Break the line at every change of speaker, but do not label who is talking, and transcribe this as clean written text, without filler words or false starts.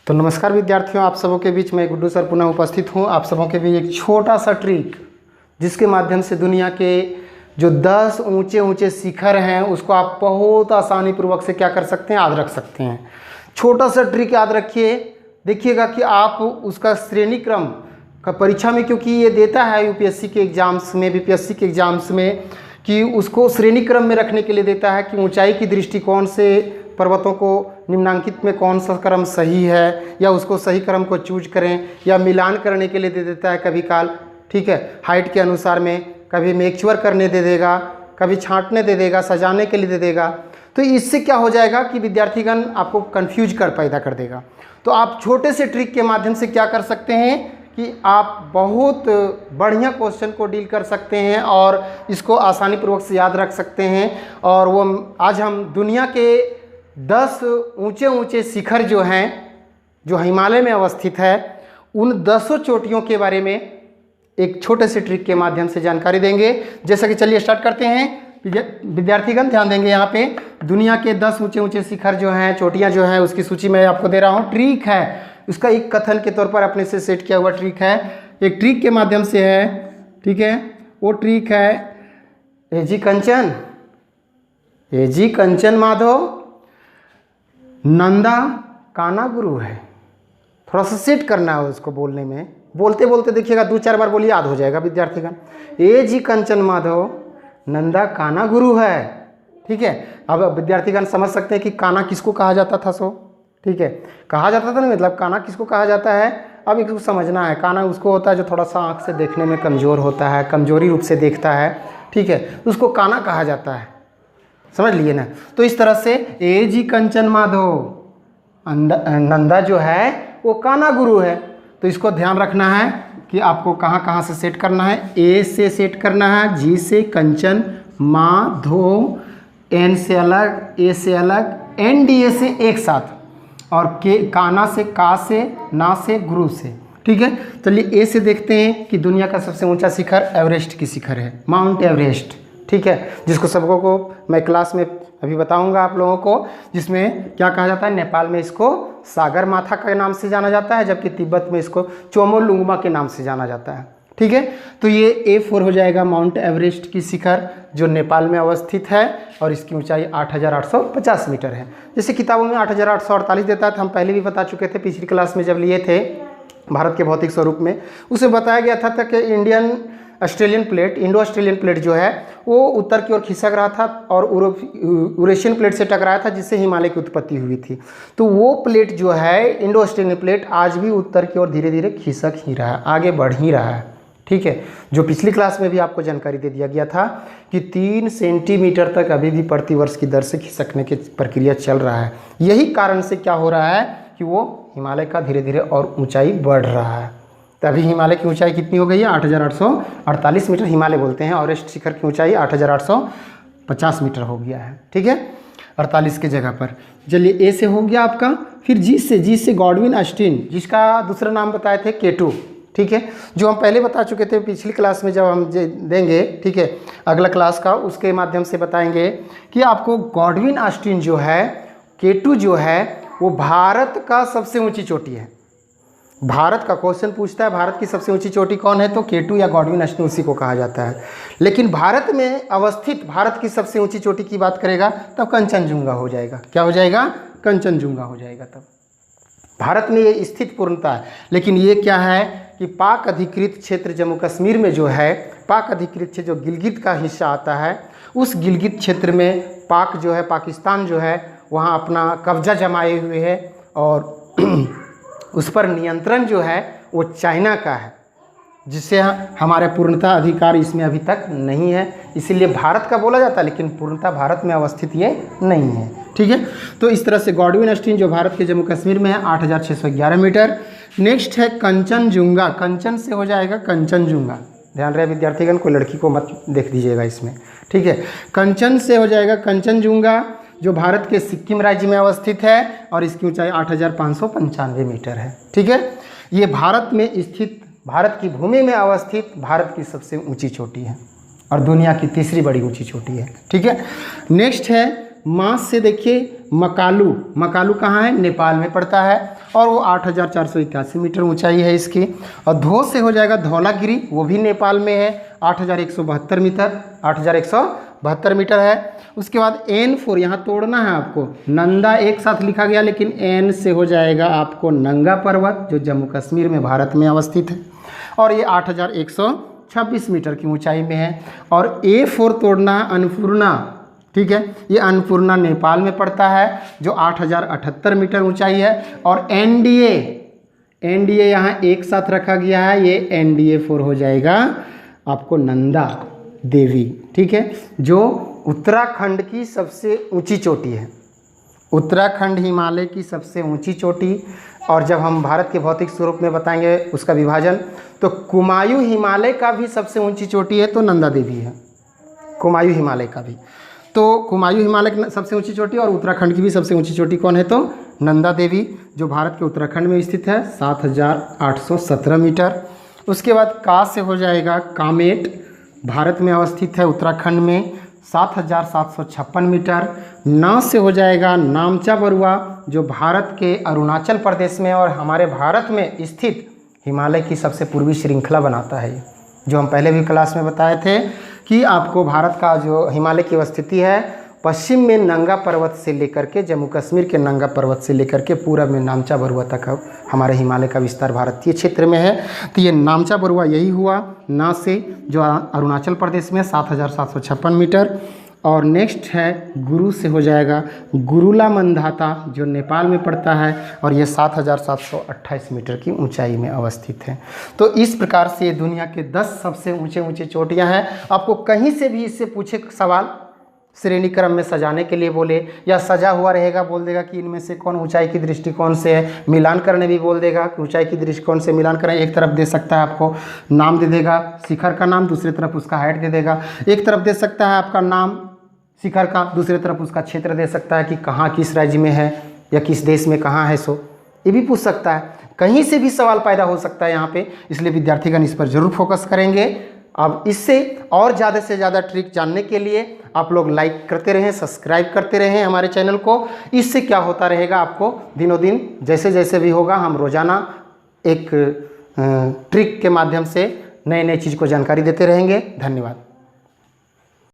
तो नमस्कार विद्यार्थियों, आप सबों के बीच में गुड्डू सर पुनः उपस्थित हूँ। आप सबों के बीच एक छोटा सा ट्रिक जिसके माध्यम से दुनिया के जो 10 ऊंचे ऊंचे शिखर हैं उसको आप बहुत आसानी पूर्वक से क्या कर सकते हैं, याद रख सकते हैं। छोटा सा ट्रिक याद रखिए, देखिएगा कि आप उसका श्रेणी क्रम का परीक्षा में, क्योंकि ये देता है यूपीएससी के एग्ज़ाम्स में, बीपीएससी के एग्ज़ाम्स में, कि उसको श्रेणी क्रम में रखने के लिए देता है कि ऊंचाई की दृष्टिकोण से पर्वतों को निम्नांकित में कौन सा क्रम सही है, या उसको सही क्रम को चूज करें, या मिलान करने के लिए दे देता है कभी काल। ठीक है, हाइट के अनुसार में कभी मैच्योर करने दे देगा, कभी छांटने दे देगा, सजाने के लिए दे देगा। तो इससे क्या हो जाएगा कि विद्यार्थीगण आपको कंफ्यूज पैदा कर देगा। तो आप छोटे से ट्रिक के माध्यम से क्या कर सकते हैं कि आप बहुत बढ़िया क्वेश्चन को डील कर सकते हैं और इसको आसानी पूर्वक से याद रख सकते हैं। और वो आज हम दुनिया के 10 ऊंचे ऊंचे शिखर जो हैं, जो हिमालय में अवस्थित है, उन 10 चोटियों के बारे में एक छोटे से ट्रिक के माध्यम से जानकारी देंगे। जैसा कि चलिए स्टार्ट करते हैं। विद्यार्थीगण ध्यान देंगे, यहाँ पे दुनिया के 10 ऊंचे ऊंचे शिखर जो हैं, चोटियाँ जो हैं, उसकी सूची मैं आपको दे रहा हूँ। ट्रिक है, उसका एक कथन के तौर पर अपने से सेट किया हुआ ट्रिक है, एक ट्रिक के माध्यम से है। ठीक है, वो ट्रिक है एजी कंचन माधव नंदा काना गुरु है। थोड़ा सा सेट करना है उसको बोलने में, बोलते बोलते देखिएगा 2-4 बार बोलिए, याद हो जाएगा विद्यार्थीगण। एजी कंचन माधव नंदा काना गुरु है। ठीक है, अब विद्यार्थीगण समझ सकते हैं कि काना किसको कहा जाता था। सो ठीक है, कहा जाता था ना, मतलब काना किसको कहा जाता है, अब इसको समझना है। काना उसको होता है जो थोड़ा सा आँख से देखने में कमज़ोर होता है, कमजोरी रूप से देखता है। ठीक है, उसको काना कहा जाता है, समझ लिए ना। तो इस तरह से एजी कंचन माधव नंदा जो है वो काना गुरु है। तो इसको ध्यान रखना है कि आपको कहाँ कहाँ से सेट करना है। ए से सेट करना है, जी से कंचन, माधो एन से अलग, ए से अलग, एन डी ए से एक साथ, और के काना से, का से, ना से, गुरु से। ठीक है, चलिए ए से देखते हैं कि दुनिया का सबसे ऊंचा शिखर एवरेस्ट की शिखर है, माउंट एवरेस्ट। ठीक है, जिसको सबको को मैं क्लास में अभी बताऊंगा आप लोगों को, जिसमें क्या कहा जाता है, नेपाल में इसको सागर माथा के नाम से जाना जाता है, जबकि तिब्बत में इसको चोमोलुंगमा के नाम से जाना जाता है। ठीक है, तो ये A4 हो जाएगा, माउंट एवरेस्ट की शिखर जो नेपाल में अवस्थित है, और इसकी ऊंचाई 8850 मीटर है। जैसे किताबों में 8848 देता है, तो हम पहले भी बता चुके थे पिछली क्लास में जब लिए थे भारत के भौतिक स्वरूप में। उसे बताया गया था कि इंडो ऑस्ट्रेलियन प्लेट जो है वो उत्तर की ओर खिसक रहा था और यूरेशियन प्लेट से टकराया था, जिससे हिमालय की उत्पत्ति हुई थी। तो वो प्लेट जो है, इंडो ऑस्ट्रेलियन प्लेट, आज भी उत्तर की ओर धीरे धीरे खिसक ही रहा है, आगे बढ़ ही रहा है। ठीक है, जो पिछली क्लास में भी आपको जानकारी दे दिया गया था कि 3 सेंटीमीटर तक अभी भी प्रतिवर्ष की दर से खिसकने की प्रक्रिया चल रहा है। यही कारण से क्या हो रहा है कि वो हिमालय का धीरे धीरे और ऊंचाई बढ़ रहा है। तभी हिमालय की ऊंचाई कितनी हो गई है, 8848 मीटर हिमालय बोलते हैं, और एवरेस्ट शिखर की ऊंचाई 8850 मीटर हो गया है। ठीक है, 48 के जगह पर। चलिए ए से हो गया आपका। फिर जी से गॉडविन ऑस्टिन, जिसका दूसरा नाम बताए थे K2। ठीक है, जो हम पहले बता चुके थे पिछली क्लास में, जब हम देंगे, ठीक है, अगला क्लास का, उसके माध्यम से बताएंगे कि आपको गॉडविन ऑस्टिन जो है, K2 जो है, वो भारत का सबसे ऊंची चोटी है। भारत का क्वेश्चन पूछता है भारत की सबसे ऊंची चोटी कौन है, तो K2 या गॉडविन ऑस्टिन उसी को कहा जाता है। लेकिन भारत में अवस्थित भारत की सबसे ऊंची चोटी की बात करेगा तब कंचनजुंगा हो जाएगा। क्या हो जाएगा, कंचनजुंगा हो जाएगा। तब भारत में ये स्थित पूर्णता है। लेकिन ये क्या है कि पाक अधिकृत क्षेत्र जम्मू कश्मीर में जो है, पाक अधिकृत क्षेत्र जो गिलगित का हिस्सा आता है, उस गिलगित क्षेत्र में पाक जो है, पाकिस्तान जो है, वहाँ अपना कब्जा जमाए हुए है, और उस पर नियंत्रण जो है वो चाइना का है, जिससे हमारे पूर्णता अधिकार इसमें अभी तक नहीं है। इसीलिए भारत का बोला जाता है, लेकिन पूर्णता भारत में अवस्थित ये नहीं है। ठीक है, तो इस तरह से गॉडविन ऑस्टिन जो भारत के जम्मू कश्मीर में है, 8611 मीटर। नेक्स्ट है कंचनजुंगा, कंचन से हो जाएगा कंचनजुंगा। ध्यान रहे विद्यार्थीगण, कोई लड़की को मत देख दीजिएगा इसमें। ठीक है, कंचन से हो जाएगा कंचनजुंगा, जो भारत के सिक्किम राज्य में अवस्थित है, और इसकी ऊंचाई 8595 मीटर है। ठीक है, ये भारत में स्थित, भारत की भूमि में अवस्थित भारत की सबसे ऊंची चोटी है, और दुनिया की तीसरी बड़ी ऊंची चोटी है। ठीक है, नेक्स्ट है मास से देखिए मकालू, मकालू कहाँ है, नेपाल में पड़ता है और वो 8,481 मीटर ऊंचाई है इसकी। और धो से हो जाएगा धौलागिरी, वो भी नेपाल में है, 8,172 मीटर, 8,172 मीटर है। उसके बाद N4 यहाँ तोड़ना है आपको, नंदा एक साथ लिखा गया लेकिन N से हो जाएगा आपको नंगा पर्वत, जो जम्मू कश्मीर में भारत में अवस्थित है और ये 8,126 मीटर की ऊंचाई में है। और A4 तोड़ना है अन्नपूर्णा, ठीक है, ये अन्नपूर्णा नेपाल में पड़ता है जो 8,078 मीटर ऊंचाई है। और NDA यहाँ एक साथ रखा गया है, ये NDA4 हो जाएगा आपको नंदा देवी, ठीक है, जो उत्तराखंड की सबसे ऊंची चोटी है, उत्तराखंड हिमालय की सबसे ऊंची चोटी। और जब हम भारत के भौतिक स्वरूप में बताएंगे उसका विभाजन, तो कुमायूं हिमालय का भी सबसे ऊंची चोटी है तो नंदा देवी है, कुमायूं हिमालय का भी। तो कुमायूं हिमालय की सबसे ऊंची चोटी और उत्तराखंड की भी सबसे ऊंची चोटी कौन है, तो नंदा देवी, जो भारत के उत्तराखंड में स्थित है, 7,817 मीटर। उसके बाद का से हो जाएगा कामेट, भारत में अवस्थित है उत्तराखंड में, 7,756 मीटर। ना से हो जाएगा नामचा बरुआ, जो भारत के अरुणाचल प्रदेश में और हमारे भारत में स्थित हिमालय की सबसे पूर्वी श्रृंखला बनाता है, जो हम पहले भी क्लास में बताए थे कि आपको भारत का जो हिमालय की अवस्थिति है, पश्चिम में नंगा पर्वत से लेकर के, जम्मू कश्मीर के नंगा पर्वत से लेकर के पूरब में नामचा बरुआ तक हमारे हिमालय का विस्तार भारतीय क्षेत्र में है। तो ये नामचा बरुआ यही हुआ ना से, जो अरुणाचल प्रदेश में 7,756 मीटर। और नेक्स्ट है गुरु से हो जाएगा गुरुला मंदाता, जो नेपाल में पड़ता है और ये 7,728 मीटर की ऊंचाई में अवस्थित है। तो इस प्रकार से दुनिया के 10 सबसे ऊंचे चोटियां हैं। आपको कहीं से भी इससे पूछे सवाल, श्रेणी क्रम में सजाने के लिए बोले या सजा हुआ रहेगा, बोल देगा कि इनमें से कौन ऊंचाई की दृष्टिकोण से है, मिलान करने भी बोल देगा कि ऊंचाई की दृष्टिकोण से मिलान करें, एक तरफ दे सकता है आपको नाम दे देगा शिखर का नाम, दूसरी तरफ उसका हाइट दे देगा। एक तरफ दे सकता है आपका नाम शिखर का, दूसरी तरफ उसका क्षेत्र दे सकता है कि कहाँ किस राज्य में है या किस देश में कहाँ है, सो ये भी पूछ सकता है। कहीं से भी सवाल पैदा हो सकता है यहाँ पे, इसलिए विद्यार्थीगण इस पर जरूर फोकस करेंगे। अब इससे और ज़्यादा से ज़्यादा ट्रिक जानने के लिए आप लोग लाइक करते रहें, सब्सक्राइब करते रहें हमारे चैनल को। इससे क्या होता रहेगा, आपको दिनों दिन जैसे जैसे भी होगा, हम रोज़ाना एक ट्रिक के माध्यम से नए नए चीज़ को जानकारी देते रहेंगे। धन्यवाद।